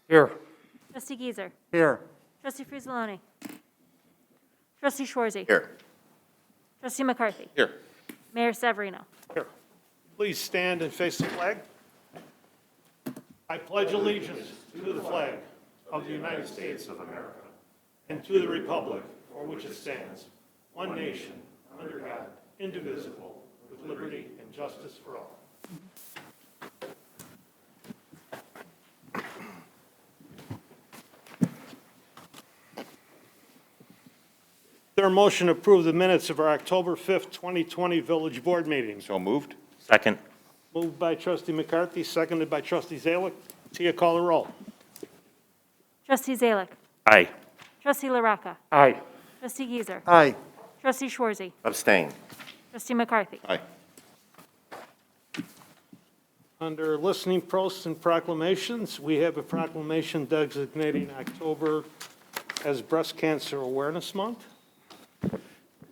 Here. Trustee Giesser. Here. Trustee Frizzalone. Trustee Schwarzy. Here. Trustee McCarthy. Here. Mayor Severino. Here. Please stand and face the flag. I pledge allegiance to the flag of the United States of America and to the republic for which it stands, one nation, under God, indivisible, with liberty and justice for all. There a motion to approve the minutes of our October 5th, 2020 Village Board meeting? So moved? Second. Moved by Trustee McCarthy, seconded by Trustee Zalick. Tia, call the roll. Trustee Zalick. Aye. Trustee LaRocca. Aye. Trustee Giesser. Aye. Trustee Schwarzy. Abstain. Trustee McCarthy. Aye. Under listening posts and proclamations, we have a proclamation designating October as Breast Cancer Awareness Month,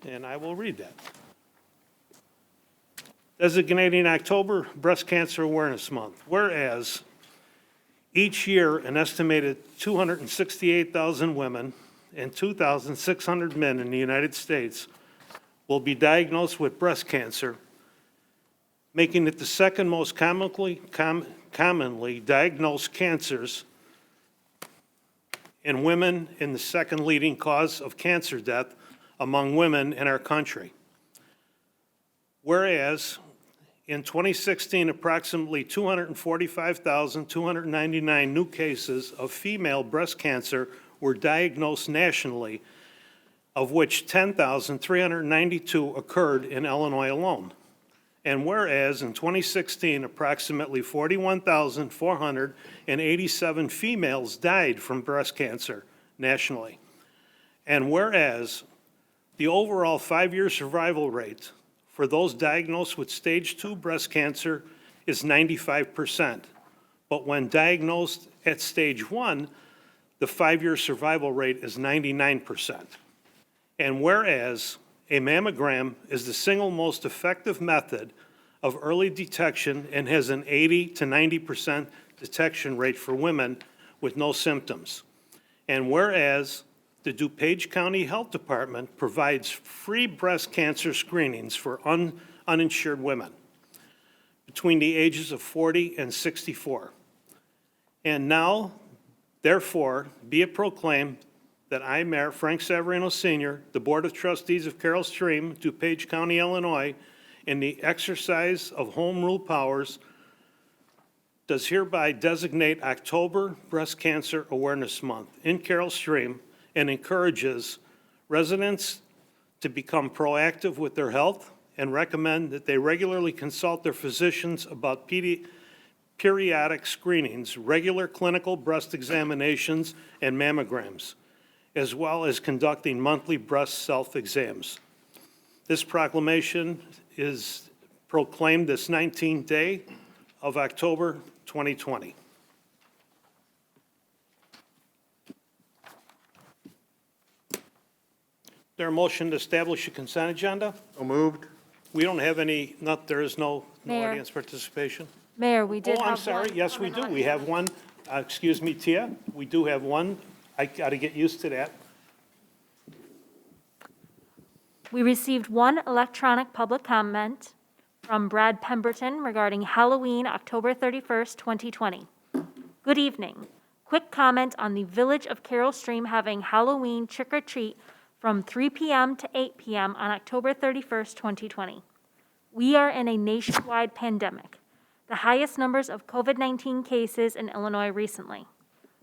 and I will read that. Designating October Breast Cancer Awareness Month, whereas each year an estimated 268,000 women and 2,600 men in the United States will be diagnosed with breast cancer, making it the second most commonly diagnosed cancers in women and the second leading cause of cancer death among women in our country. Whereas in 2016, approximately 245,299 new cases of female breast cancer were diagnosed nationally, of which 10,392 occurred in Illinois alone. And whereas in 2016, approximately 41,487 females died from breast cancer nationally. And whereas the overall 5-year survival rate for those diagnosed with stage 2 breast cancer is 95%. But when diagnosed at stage 1, the 5-year survival rate is 99%. And whereas a mammogram is the single most effective method of early detection and has an 80 to 90% detection rate for women with no symptoms. And whereas the DuPage County Health Department provides free breast cancer screenings for uninsured women between the ages of 40 and 64. And now, therefore, be it proclaimed that I, Mayor Frank Severino Sr., the Board of Trustees of Carroll Stream, DuPage County, Illinois, in the exercise of home rule powers, does hereby designate October Breast Cancer Awareness Month in Carroll Stream and encourages residents to become proactive with their health and recommend that they regularly consult their physicians about periodic screenings, regular clinical breast examinations, and mammograms, as well as conducting monthly breast self-exams. This proclamation is proclaimed this 19th day of October 2020. There a motion to establish a consent agenda? So moved? We don't have any, there is no Mayor. audience participation? Mayor, we did Oh, have I'm sorry, one yes, we do. comment. We have one. Excuse me, Tia, we do have one. I got to get used to that. We received one electronic public comment from Brad Pemberton regarding Halloween, October 31st, 2020. Good evening. Quick comment on the Village of Carroll Stream having Halloween trick-or-treat from 3 p.m. to 8 p.m. on October 31st, 2020. We are in a nationwide pandemic, the highest numbers of COVID-19 cases in Illinois recently.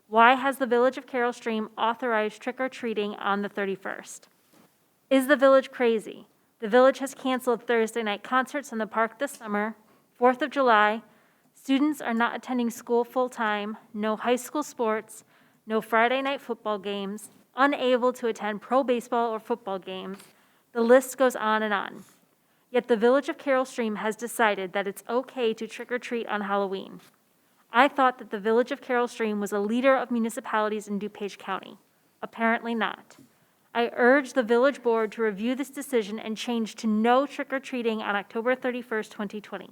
Why has the Village of Carroll Stream authorized trick-or-treating on the 31st? Is the village crazy? The village has canceled Thursday night concerts in the park this summer, 4th of July. Students are not attending school full-time, no high school sports, no Friday night football games, unable to attend pro baseball or football games. The list goes on and on. Yet the Village of Carroll Stream has decided that it's okay to trick-or-treat on Halloween. I thought that the Village of Carroll Stream was a leader of municipalities in DuPage County. Apparently not. I urge the village board to review this decision and change to no trick-or-treating on October 31st, 2020.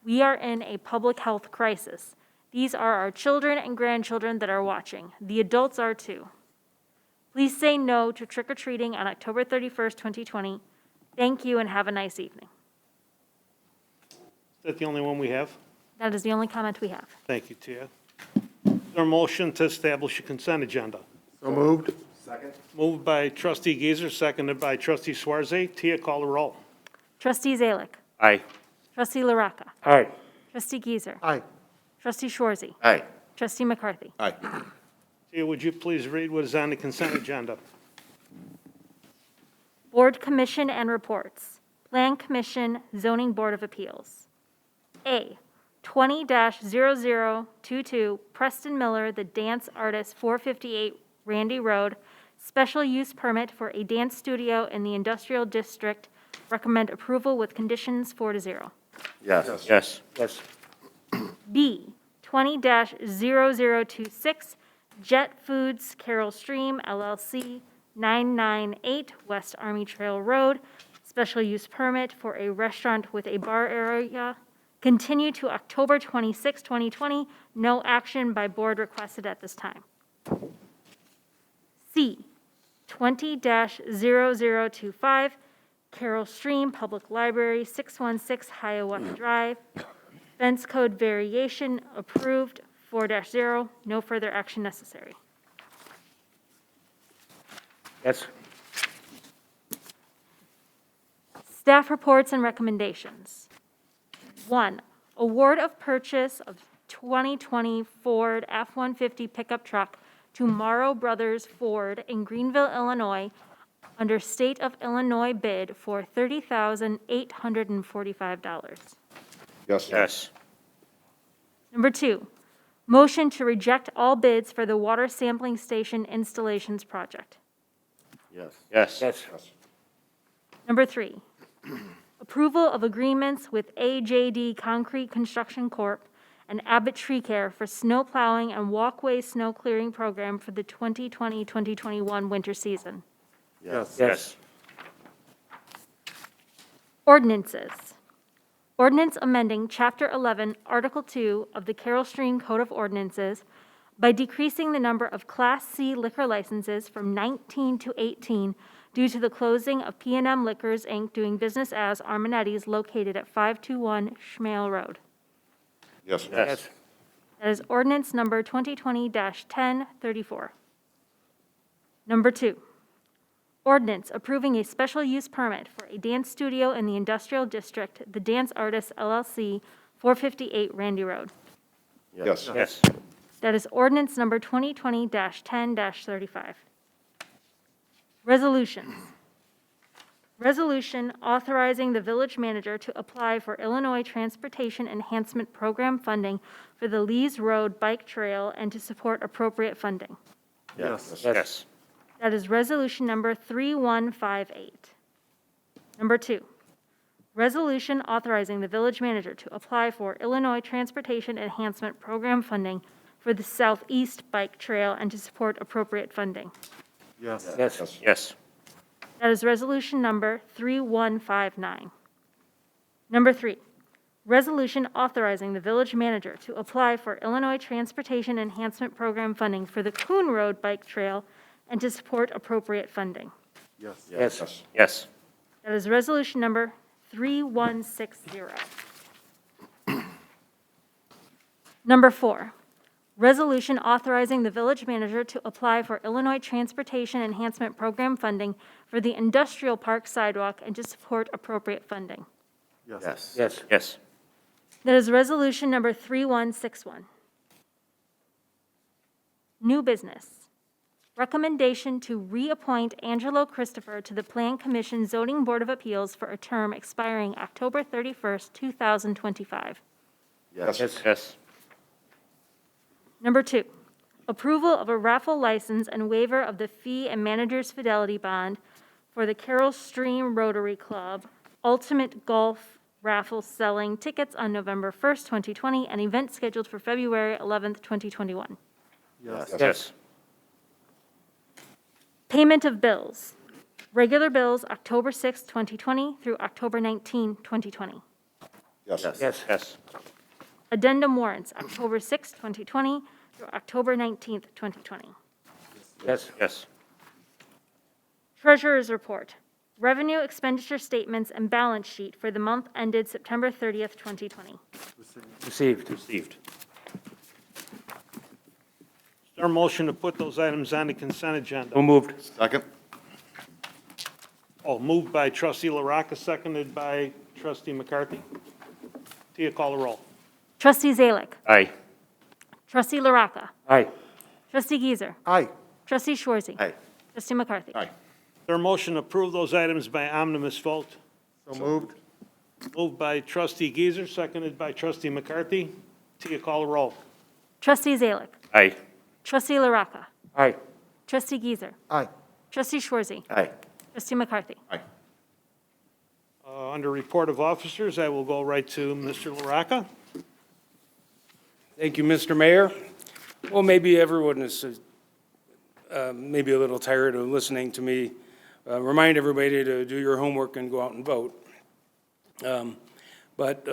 We are in a public health crisis. These are our children and grandchildren that are watching. The adults are too. Please say no to trick-or-treating on October 31st, 2020. Thank you and have a nice evening. Is that the only one we have? That is the only comment we have. Thank you, Tia. Is there a motion to establish a consent agenda? So moved. Moved by trustee Giesers, seconded by trustee Swarzey. Tia, call the roll. Trustee Zalick. Aye. Trustee LaRocca. Aye. Trustee Gieser. Aye. Trustee Schwarzy. Aye. Trustee McCarthy. Aye. Tia, would you please read what is on the consent agenda? Board Commission and Reports. Plan Commission, Zoning Board of Appeals. A, 20-0022 Preston Miller, the dance artist, 458 Randy Road, special use permit for a dance studio in the industrial district. Recommend approval with conditions 4-0. Yes. Yes. Yes. B, 20-0026 Jet Foods Carroll Stream LLC, 998 West Army Trail Road, special use permit for a restaurant with a bar area. Continue to October 26, 2020. No action by board requested at this time. C, 20-0025 Carroll Stream Public Library, 616 Hiawatha Drive. Fence code variation approved, 4-0. No further action necessary. Yes. Staff reports and recommendations. 1, award of purchase of 2020 Ford F-150 pickup truck to Morrow Brothers Ford in Greenville, Illinois, under State of Illinois bid for $30,845. Yes. Yes. Number 2, motion to reject all bids for the water sampling station installations project. Yes. Yes. Yes. Number 3, approval of agreements with AJD Concrete Construction Corp. And Abbott Tree Care for snow plowing and walkway snow clearing program for the 2020-2021 winter season. Yes. Yes. Ordinances. Ordinance amending Chapter 11, Article 2 of the Carroll Stream Code of Ordinances by decreasing the number of Class C liquor licenses from 19 to 18 due to the closing of P&M Liquors, Inc., doing business as Armanetti's, located at 521 Schmale Road. Yes. Yes. That is ordinance number 2020-1034. Number 2, ordinance approving a special use permit for a dance studio in the industrial district, the Dance Artists LLC, 458 Randy Road. Yes. Yes. That is ordinance number 2020-10-35. Resolutions. Resolution authorizing the village manager to apply for Illinois Transportation Enhancement Program funding for the Lees Road Bike Trail and to support appropriate funding. Yes. Yes. That is resolution number 3158. Number 2, resolution authorizing the village manager to apply for Illinois Transportation Enhancement Program funding for the Southeast Bike Trail and to support appropriate funding. Yes. Yes. Yes. That is resolution number 3159. Number 3, resolution authorizing the village manager to apply for Illinois Transportation Enhancement Program funding for the Coon Road Bike Trail and to support appropriate funding. Yes. Yes. Yes. That is resolution number 3160. Number 4, resolution authorizing the village manager to apply for Illinois Transportation Enhancement Program funding for the industrial park sidewalk and to support appropriate funding. Yes. Yes. Yes. That is resolution number 3161. New business. Recommendation to reappoint Angelo Christopher to the Plan Commission Zoning Board of Appeals for a term expiring October 31st, 2025. Yes. Yes. Yes. Number 2, approval of a raffle license and waiver of the fee and manager's fidelity bond for the Carroll Stream Rotary Club Ultimate Golf Raffle selling tickets on November 1st, 2020, and event scheduled for February 11th, 2021. Yes. Yes. Payment of bills. Regular bills, October 6th, 2020 through October 19, 2020. Yes. Yes. Yes. Addendum warrants, October 6, 2020 through October 19, 2020. Yes. Yes. Treasurer's report. Revenue expenditure statements and balance sheet for the month ended September 30th, 2020. Received. Received. Is there a motion to put those items on the consent agenda? So moved. Second? Oh, moved by trustee LaRocca, seconded by trustee McCarthy. Tia, call the roll. Trustee Zalick. Aye. Trustee LaRocca. Aye. Trustee Giesers. Aye. Trustee Schwarzy. Aye. Trustee McCarthy. Aye. Is there a motion to approve those items by omnibus vote? So moved? Moved by trustee Giesers, seconded by trustee McCarthy. Tia, call the roll. Trustee Zalick. Aye. Trustee LaRocca. Aye. Trustee Giesers. Aye. Trustee Schwarzy. Aye. Trustee McCarthy. Aye. Under report of officers, I will go right to Mr. LaRocca. Thank you, Mr. Mayor. Well, maybe everyone is maybe a little tired of listening to me remind everybody to do your homework and go out and vote. But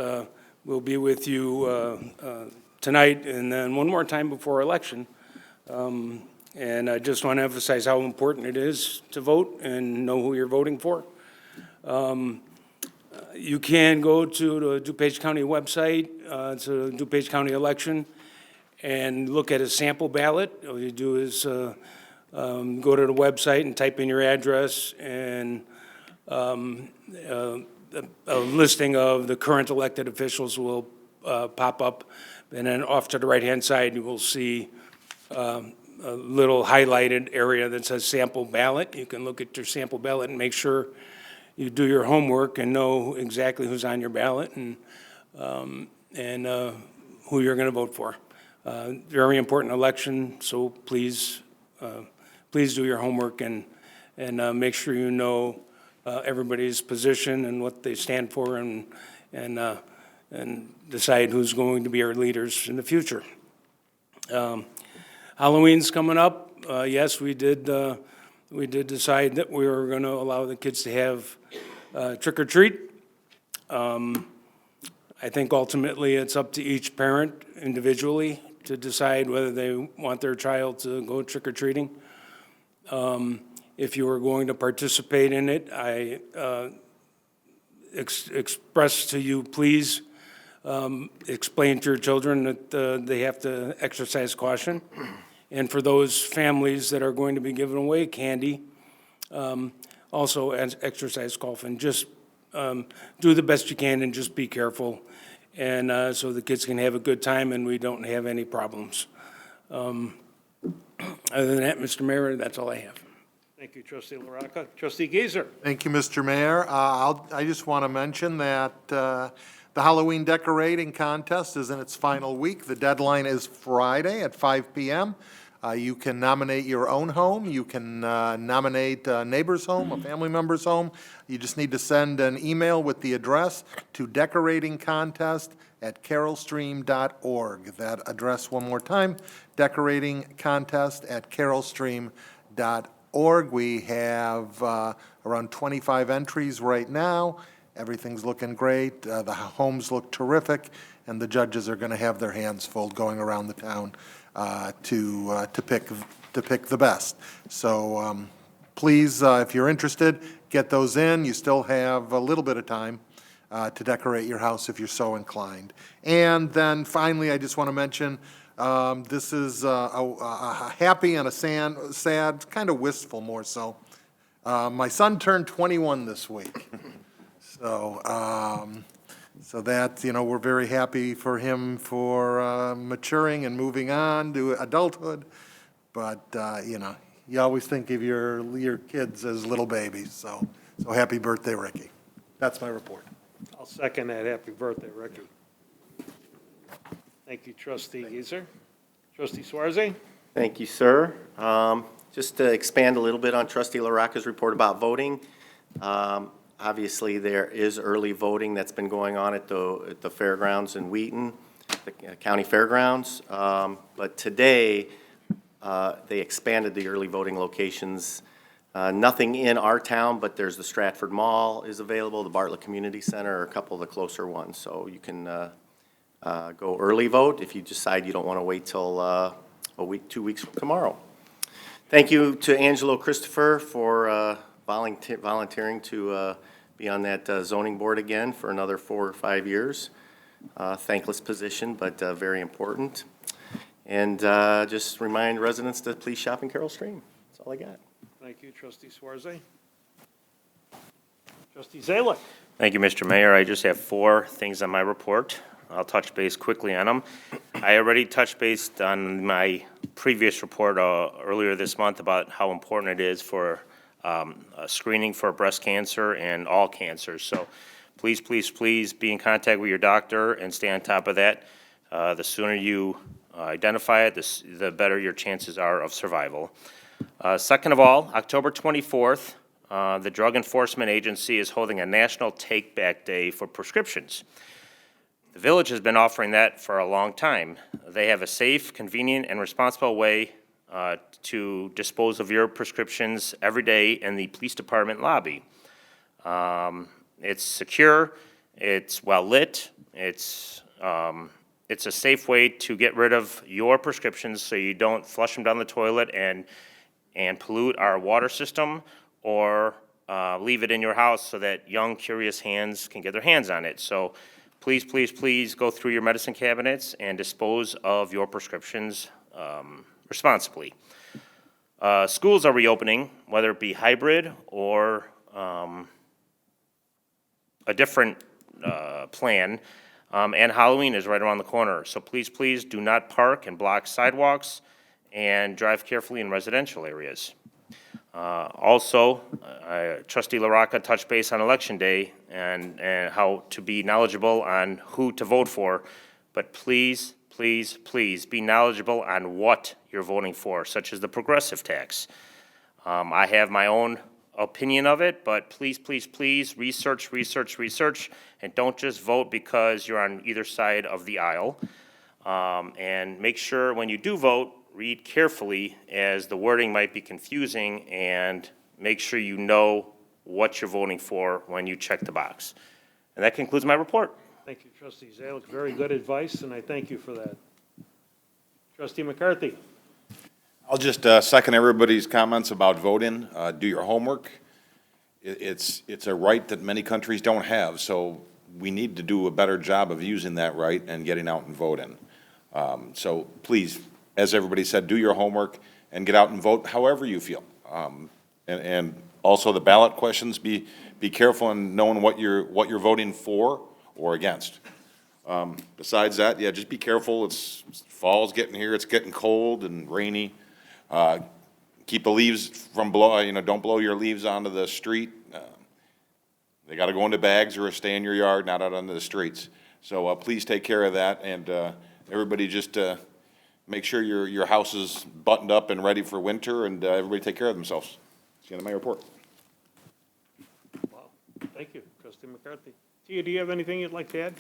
we'll be with you tonight and then one more time before election. And I just want to emphasize how important it is to vote and know who you're voting for. You can go to the DuPage County website, to the DuPage County election, and look at a sample ballot. All you do is go to the website and type in your address, and a listing of the current elected officials will pop up. And then off to the right-hand side, you will see a little highlighted area that says sample ballot. You can look at your sample ballot and make sure you do your homework and know exactly who's on your ballot and who you're going to vote for. Very important election, so please do your homework and make sure you know everybody's position and what they stand for and decide who's going to be our leaders in the future. Halloween's coming up. Yes, we did decide that we were going to allow the kids to have trick or treat. I think ultimately it's up to each parent individually to decide whether they want their child to go trick or treating. If you are going to participate in it, I express to you, please explain to your children that they have to exercise caution. And for those families that are going to be giving away candy, also exercise caution. Just do the best you can and just be careful, and so the kids can have a good time and we don't have any problems. Other than that, Mr. Mayor, that's all I have. Thank you, trustee LaRocca. Trustee Giesers. Thank you, Mr. Mayor. I just want to mention that the Halloween decorating contest is in its final week. The deadline is Friday at 5 p.m. You can nominate your own home. You can nominate a neighbor's home, a family member's home. You just need to send an email with the address to decoratingcontest@carolstream.org. That address one more time, decoratingcontest@carolstream.org. We have around 25 entries right now. Everything's looking great. The homes look terrific, and the judges are going to have their hands full going around the town to pick the best. So please, if you're interested, get those in. You still have a little bit of time to decorate your house if you're so inclined. And then finally, I just want to mention this is a happy and a sad, kind of wistful more so. My son turned 21 this week. So that, we're very happy for him for maturing and moving on to adulthood. But, you always think of your kids as little babies. So happy birthday, Ricky. That's my report. I'll second that. Happy birthday, Ricky. Thank you, trustee Giesers. Trustee Schwarzy. Thank you, sir. Just to expand a little bit on trustee LaRocca's report about voting. Obviously, there is early voting that's been going on at the fairgrounds in Wheaton, the county fairgrounds. But today, they expanded the early voting locations. Nothing in our town, but there's the Stratford Mall is available, the Bartlett Community Center, or a couple of the closer ones. So you can go early vote if you decide you don't want to wait till a week, 2 weeks from tomorrow. Thank you to Angelo Christopher for volunteering to be on that zoning board again for another 4 or 5 years. Thankless position, but very important. And just remind residents to please shop in Carroll Stream. That's all I got. Thank you, trustee Swarzey. Trustee Zalick. Thank you, Mr. Mayor. I just have 4 things on my report. I'll touch base quickly on them. I already touched base on my previous report earlier this month about how important it is for screening for breast cancer and all cancers. So please, please, please be in contact with your doctor and stay on top of that. The sooner you identify it, the better your chances are of survival. Second of all, October 24th, the Drug Enforcement Agency is holding a National Take Back Day for prescriptions. The village has been offering that for a long time. They have a safe, convenient, and responsible way to dispose of your prescriptions every day in the police department lobby. It's secure, it's well-lit, it's a safe way to get rid of your prescriptions so you don't flush them down the toilet and pollute our water system, or leave it in your house so that young, curious hands can get their hands on it. So please, please, please go through your medicine cabinets and dispose of your prescriptions responsibly. Schools are reopening, whether it be hybrid or a different plan, and Halloween is right around the corner. So please, please do not park and block sidewalks and drive carefully in residential areas. Also, Trustee LaRocca touched base on Election Day and how to be knowledgeable on who to vote for, but please, please, please be knowledgeable on what you're voting for, such as the progressive tax. I have my own opinion of it, but please, please, please research, research, research, and don't just vote because you're on either side of the aisle. And make sure when you do vote, read carefully, as the wording might be confusing, and make sure you know what you're voting for when you check the box. And that concludes my report. Thank you, trustee Zalick. Very good advice, and I thank you for that. Trustee McCarthy. I'll just second everybody's comments about voting. Do your homework. It's a right that many countries don't have, so we need to do a better job of using that right and getting out and voting. So please, as everybody said, do your homework and get out and vote however you feel. And also the ballot questions, be careful in knowing what you're voting for or against. Besides that, yeah, just be careful. Fall's getting here. It's getting cold and rainy. Keep the leaves from don't blow your leaves onto the street. They got to go into bags or stay in your yard, not out onto the streets. So please take care of that, and everybody just make sure your house is buttoned up and ready for winter, and everybody take care of themselves. That's the end of my report. Wow, thank you, trustee McCarthy. Tia, do you have anything you'd like to add?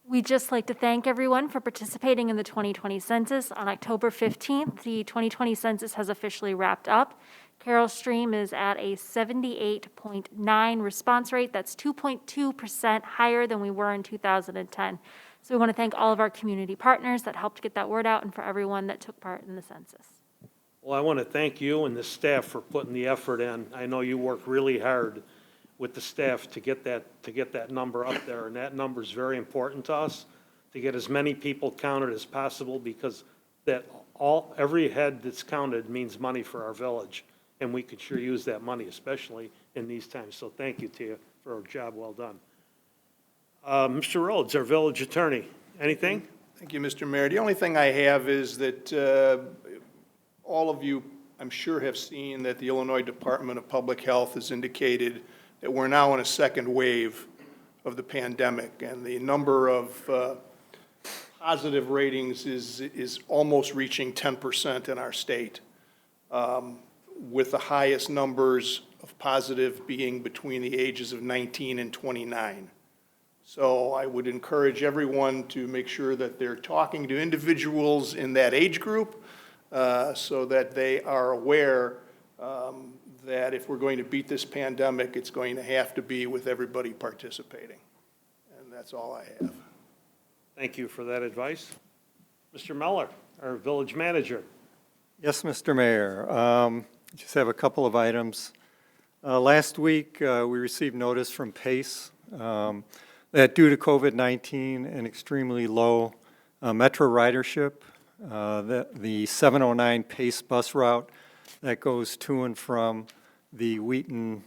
We'd just like to thank everyone for participating in the 2020 census. On October 15th, the 2020 census has officially wrapped up. Carroll Stream is at a 78.9 response rate. That's 2.2% higher than we were in 2010. So we want to thank all of our community partners that helped get that word out, and for everyone that took part in the census. Well, I want to thank you and the staff for putting the effort in. I know you work really hard with the staff to get that number up there, and that number is very important to us, to get as many people counted as possible, because every head that's counted means money for our village, and we could sure use that money, especially in these times. So thank you, Tia, for a job well done. Mr. Rhodes, our village attorney, anything? Thank you, Mr. Mayor. The only thing I have is that all of you, I'm sure, have seen that the Illinois Department of Public Health has indicated that we're now in a second wave of the pandemic, and the number of positive ratings is almost reaching 10% in our state, with the highest numbers of positive being between the ages of 19 and 29. So I would encourage everyone to make sure that they're talking to individuals in that age group so that they are aware that if we're going to beat this pandemic, it's going to have to be with everybody participating. that's all I have. Thank you for that advice. Mr. Muller, our village manager. Yes, Mr. Mayor. Just have a couple of items. Last week, we received notice from PACE that due to COVID-19 and extremely low metro ridership, the 709 PACE bus route that goes to and from the Wheaton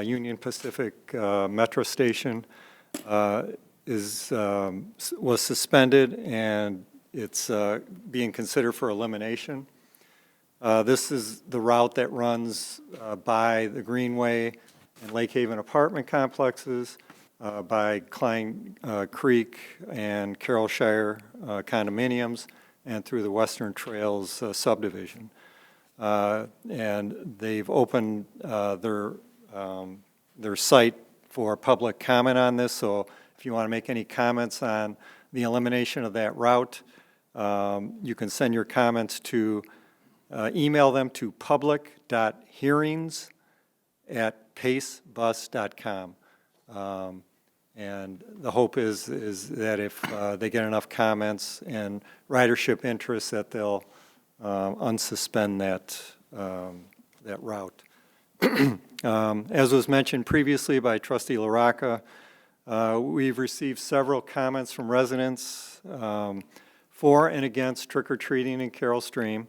Union Pacific Metro Station was suspended, and it's being considered for elimination. This is the route that runs by the Greenway and Lake Haven apartment complexes, by Klein Creek and Carrollshire condominiums, and through the Western Trails subdivision. And they've opened their site for public comment on this, so if you want to make any comments on the elimination of that route, you can send your comments to, email them to public.hearings@pacebus.com. And the hope is that if they get enough comments and ridership interest, that they'll unsuspend that route. As was mentioned previously by Trustee LaRocca, we've received several comments from residents for and against trick-or-treating in Carroll Stream.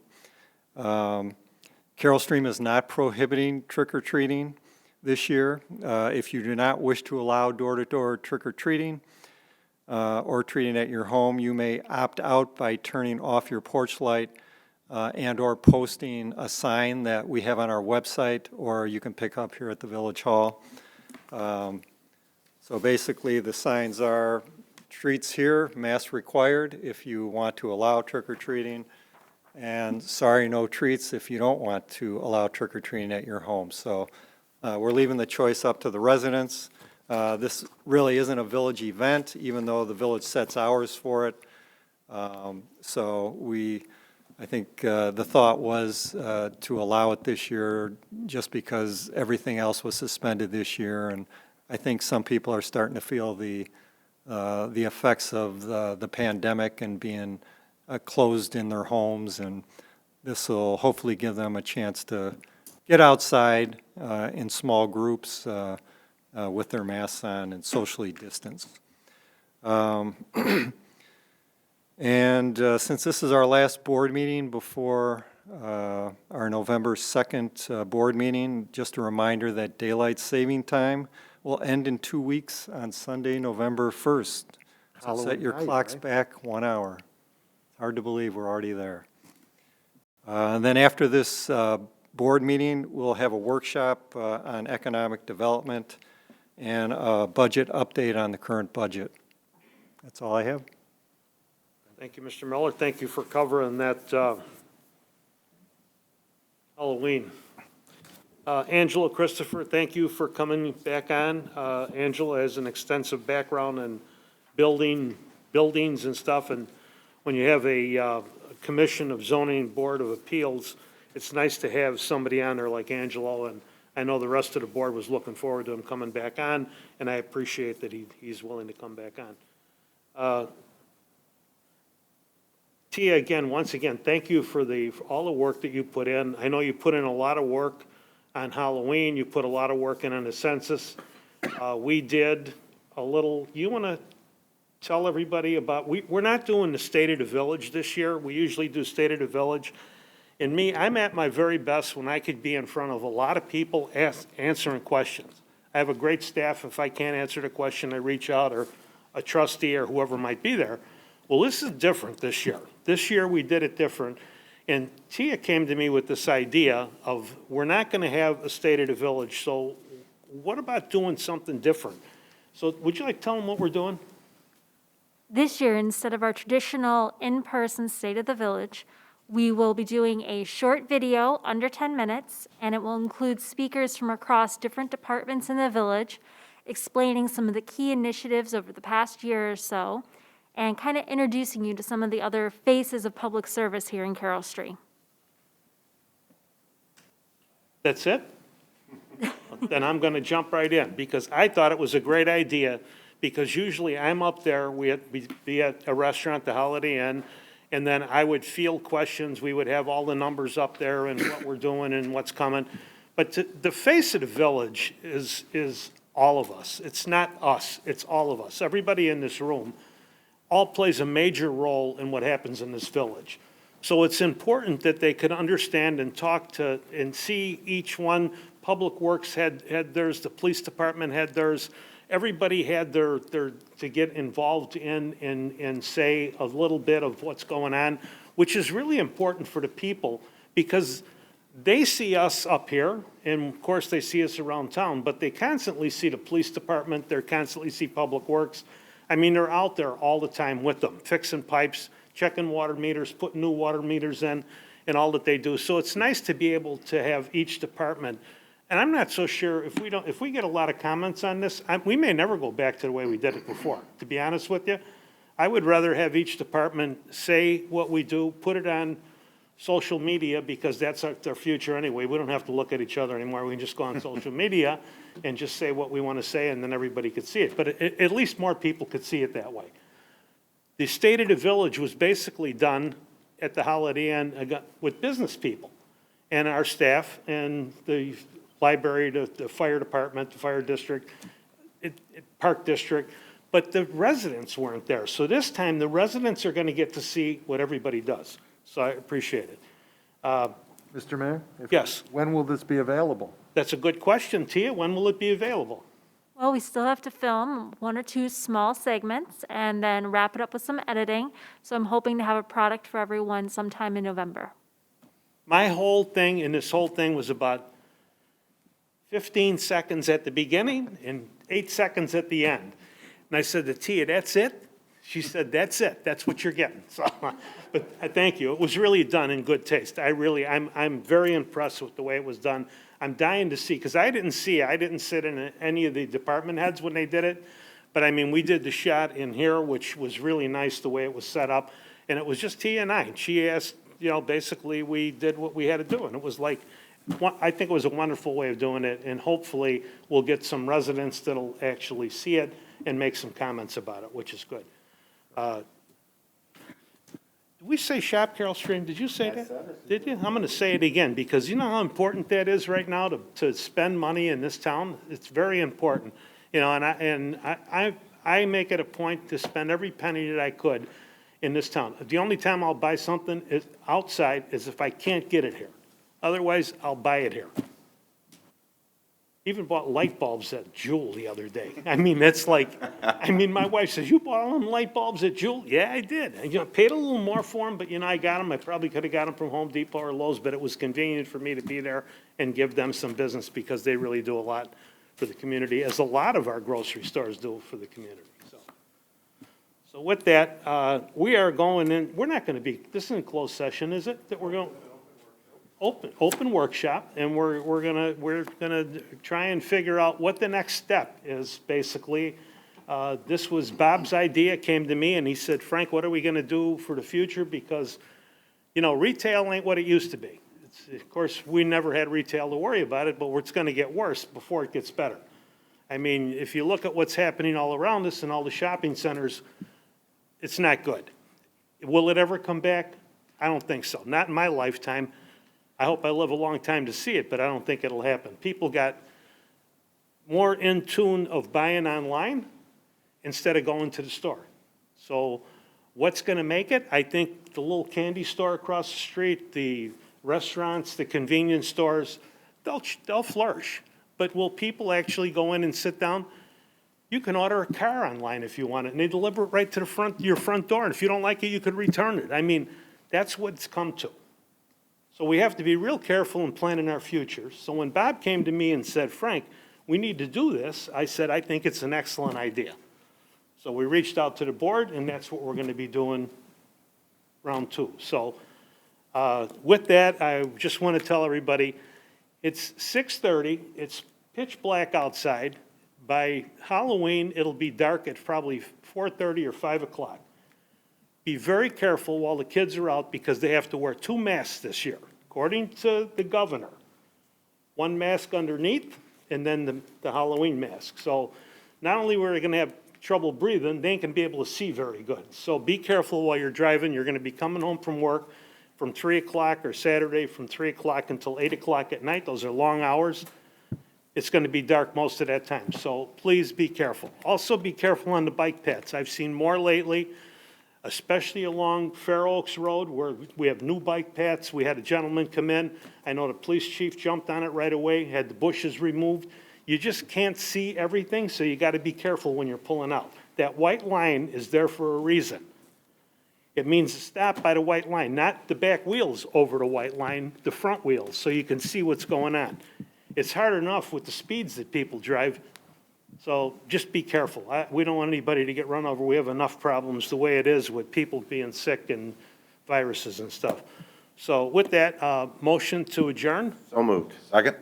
Carroll Stream is not prohibiting trick-or-treating this year. If you do not wish to allow door-to-door trick-or-treating or treating at your home, you may opt out by turning off your porch light and or posting a sign that we have on our website, or you can pick up here at the Village Hall. So basically, the signs are treats here, mask required if you want to allow trick-or-treating, and sorry, no treats if you don't want to allow trick-or-treating at your home. So we're leaving the choice up to the residents. This really isn't a village event, even though the village sets hours for it. So I think the thought was to allow it this year just because everything else was suspended this year, and I think some people are starting to feel the effects of the pandemic and being closed in their homes, and this will hopefully give them a chance to get outside in small groups with their masks on and socially distanced. And since this is our last board meeting before our November 2nd board meeting, just a reminder that daylight saving time will end in 2 weeks on Sunday, November 1st. So set your Halloween night, clocks right? back 1 hour. It's hard to believe we're already there. And then after this board meeting, we'll have a workshop on economic development and a budget update on the current budget. That's all I have. Thank you, Mr. Miller. Thank you for covering that Halloween. Angela Christopher, thank you for coming back on. Angela has an extensive background in buildings and stuff, and when you have a Commission of Zoning Board of Appeals, it's nice to have somebody on there like Angelo, and I know the rest of the board was looking forward to him coming back on, and I appreciate that he's willing to come back on. Tia, again, once again, thank you for all the work that you put in. I know you put in a lot of work on Halloween. You put a lot of work in on the census. We did a little, you want to tell everybody about, we're not doing the State of the Village this year. We usually do State of the Village. And me, I'm at my very best when I could be in front of a lot of people answering questions. I have a great staff. If I can't answer the question, I reach out, or a trustee or whoever might be there. Well, this is different this year. This year we did it different. And Tia came to me with this idea of, we're not going to have a State of the Village, so what about doing something different? So would you like to tell them what we're doing? This year, instead of our traditional in-person State of the Village, we will be doing a short video under 10 minutes, and it will include speakers from across different departments in the village, explaining some of the key initiatives over the past year or so, and kind of introducing you to some of the other faces of public service here in Carroll Stream. That's it? Then I'm going to jump right in, because I thought it was a great idea, because usually I'm up there, we'd be at a restaurant, the Holiday Inn, and then I would field questions, we would have all the numbers up there and what we're doing and what's coming. But the face of the village is all of us. It's not us, it's all of us. Everybody in this room all plays a major role in what happens in this village. So it's important that they could understand and talk to, and see each one. Public Works had theirs, the police department had theirs. Everybody had their to get involved in and say a little bit of what's going on, which is really important for the people, because they see us up here, and of course they see us around town, but they constantly see the police department, they constantly see Public Works. I mean, they're out there all the time with them, fixing pipes, checking water meters, putting new water meters in, and all that they do. So it's nice to be able to have each department. And I'm not so sure, if we get a lot of comments on this, we may never go back to the way we did it before, to be honest with you. I would rather have each department say what we do, put it on social media, because that's our future anyway. We don't have to look at each other anymore. We can just go on social media and just say what we want to say, and then everybody could see it. But at least more people could see it that way. The State of the Village was basically done at the Holiday Inn with business people and our staff and the library, the fire department, the fire district, park district, but the residents weren't there. So this time, the residents are going to get to see what everybody does. So I appreciate it. Mr. Mayor? Yes. When will this be available? That's a good question, Tia. When will it be available? Well, we still have to film 1 or 2 small segments and then wrap it up with some editing. So I'm hoping to have a product for everyone sometime in November. My whole thing, and this whole thing was about 15 seconds at the beginning and 8 seconds at the end. And I said to Tia, that's it? She said, that's it. That's what you're getting. So, but I thank you. It was really done in good taste. I'm very impressed with the way it was done. I'm dying to see, because I didn't sit in any of the department heads when they did it. But I mean, we did the shot in here, which was really nice the way it was set up. And it was just Tia and I. She asked, basically we did what we had to do. And it was like, I think it was a wonderful way of doing it. And hopefully we'll get some residents that'll actually see it and make some comments about it, which is good. Did we say Shop Carroll Stream? Did you say that? Did you? I'm going to say it again, because you know how important that is right now to spend money in this town? It's very important. And I make it a point to spend every penny that I could in this town. The only time I'll buy something outside is if I can't get it here. Otherwise, I'll buy it here. Even bought light bulbs at Jewel the other day. I mean, that's like, my wife says, you bought all them light bulbs at Jewel? Yeah, I did. I paid a little more for them, but I got them. I probably could have got them from Home Depot or Lowe's, but it was convenient for me to be there and give them some business, because they really do a lot for the community, as a lot of our grocery stores do for the community. So with that, we are going in, we're not going to be, this isn't closed session, is it, that we're going? Open workshop, and we're gonna try and figure out what the next step is, basically. This was Bob's idea, came to me, and he said, Frank, what are we gonna do for the future? Because, retail ain't what it used to be. Of course, we never had retail to worry about it, but it's gonna get worse before it gets better. I mean, if you look at what's happening all around us and all the shopping centers, it's not good. Will it ever come back? I don't think so. Not in my lifetime. I hope I live a long time to see it, but I don't think it'll happen. People got more in tune of buying online instead of going to the store. So what's going to make it? I think the little candy store across the street, the restaurants, the convenience stores, they'll flourish. But will people actually go in and sit down? You can order a car online if you want it, and they deliver it right to your front door. And if you don't like it, you could return it. I mean, that's what it's come to. So we have to be real careful in planning our future. So when Bob came to me and said, Frank, we need to do this, I said, I think it's an excellent idea. So we reached out to the board, and that's what we're going to be doing round 2. So with that, I just want to tell everybody, it's 6:30, it's pitch black outside. By Halloween, it'll be dark at probably 4:30 or 5 o'clock. Be very careful while the kids are out, because they have to wear 2 masks this year, according to the governor. 1 mask underneath, and then the Halloween mask. So not only we're going to have trouble breathing, they ain't gonna be able to see very good. So be careful while you're driving. You're gonna be coming home from work from 3 o'clock or Saturday from 3 o'clock until 8 o'clock at night. Those are long hours. It's gonna be dark most of that time, so please be careful. Also be careful on the bike paths. I've seen more lately, especially along Fair Oaks Road where we have new bike paths. We had a gentleman come in. I know the police chief jumped on it right away, had the bushes removed. You just can't see everything, so you gotta be careful when you're pulling out. That white line is there for a reason. It means to stop by the white line, not the back wheels over the white line, the front wheels, so you can see what's going on. It's hard enough with the speeds that people drive, so just be careful. We don't want anybody to get run over. We have enough problems the way it is with people being sick and viruses and stuff. So with that, motion to adjourn So moved. Second?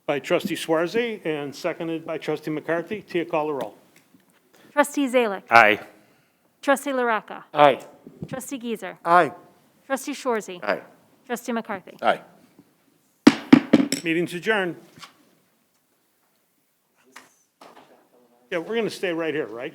by trustee Swarzy and seconded by trustee McCarthy. Tia, call the roll. Trustee Zalick. Aye. Trustee LaRocca. Aye. Trustee Giesser. Aye. Trustee Shorzy. Aye. Trustee McCarthy. Aye. Meeting's adjourned. Yeah, we're going to stay right here, right?